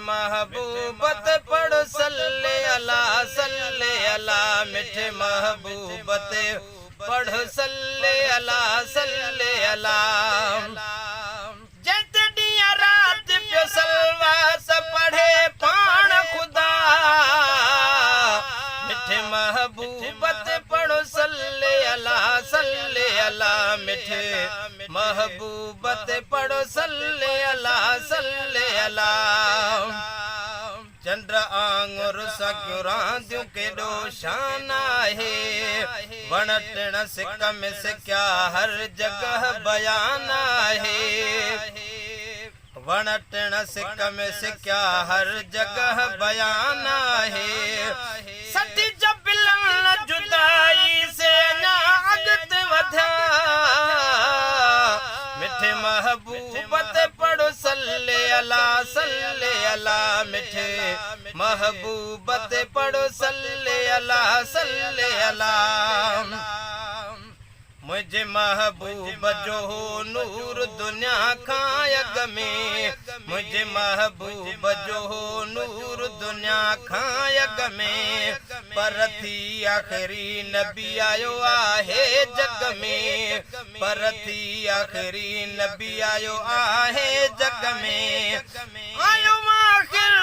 महबूबत पढ़ो सल्ले अला मिठे महबूबत पढ़ो सल्ले अला जैते दिया रात पियो सलवात पढ़े पाण खुदा मिठे महबूबत पढ़ो सल्ले अला मिठे महबूबत पढ़ो सल्ले अला चंद्र आंगुर सक्यों रांधियों के डोशाना है वणटण सिक में से क्या हर जगह बयाना है वणटण सिक में से क्या हर जगह बयाना है सती जब बिलन जुदाई से ना अगत वधा मिठे महबूबत पढ़ो सल्ले अला मिठे महबूबत पढ़ो सल्ले अला मुझे महबूब जो हो नूर दुनिया खायग में मुझे महबूब जो हो नूर दुनिया खायग में परथी आखिरी नबी आयो आहे जग में परथी आखिरी नबी आयो आहे जग में आयो आखिर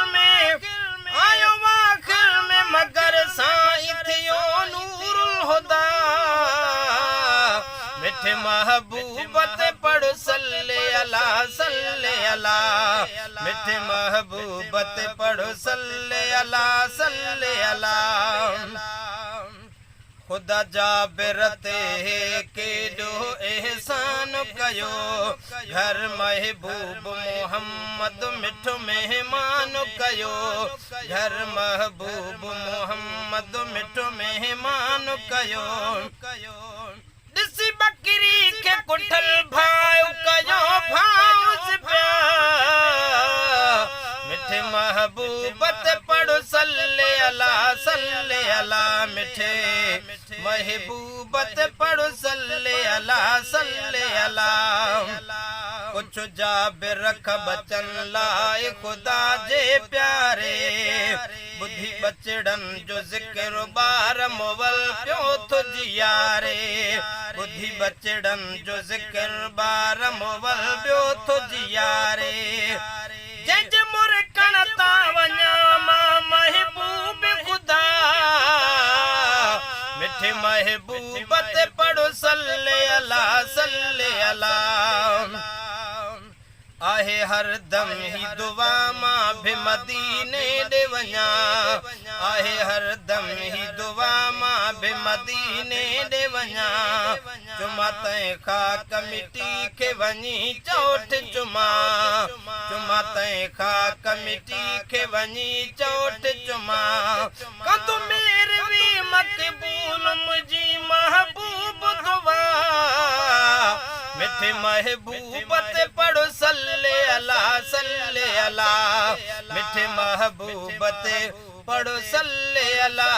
में मगर साईं थियो नूरुल हुदा मिठे महबूबत पढ़ो सल्ले अला मिठे महबूबत पढ़ो सल्ले अला खुदा जाबिरते केडो एहसान कयो घर महबूब मोहम्मद मिठो मेहमान कयो घर महबूब मोहम्मद मिठो मेहमान कयो दिसी बकरी के कुठल भाव कयो भाउस प्यार मिठे महबूबत पढ़ो सल्ले अला मिठे महबूबत पढ़ो सल्ले अला कुछ जाबिर रख बचन लाए खुदा जे प्यारे बुद्धि बचड़न जो जिक्र बार मोवल प्यो तो जियारे बुद्धि बचड़न जो जिक्र बार मोवल प्यो तो जियारे जज मुरकणता वञा मां महबूब खुदा मिठे महबूबत पढ़ो सल्ले अला आहे हर दम ही दुआ मां भी मदीने दे वञा आहे हर दम ही दुआ मां भी मदीने दे वञा चुमा तैं खाक मिट्टी के वञी चोट चुमा तैं खाक मिट्टी के वञी चोट चुमा कद मेरवी मकबूल मुझी महबूब दुआ मिठे महबूबत पढ़ो सल्ले अला मिठे महबूबत पढ़ो सल्ले अला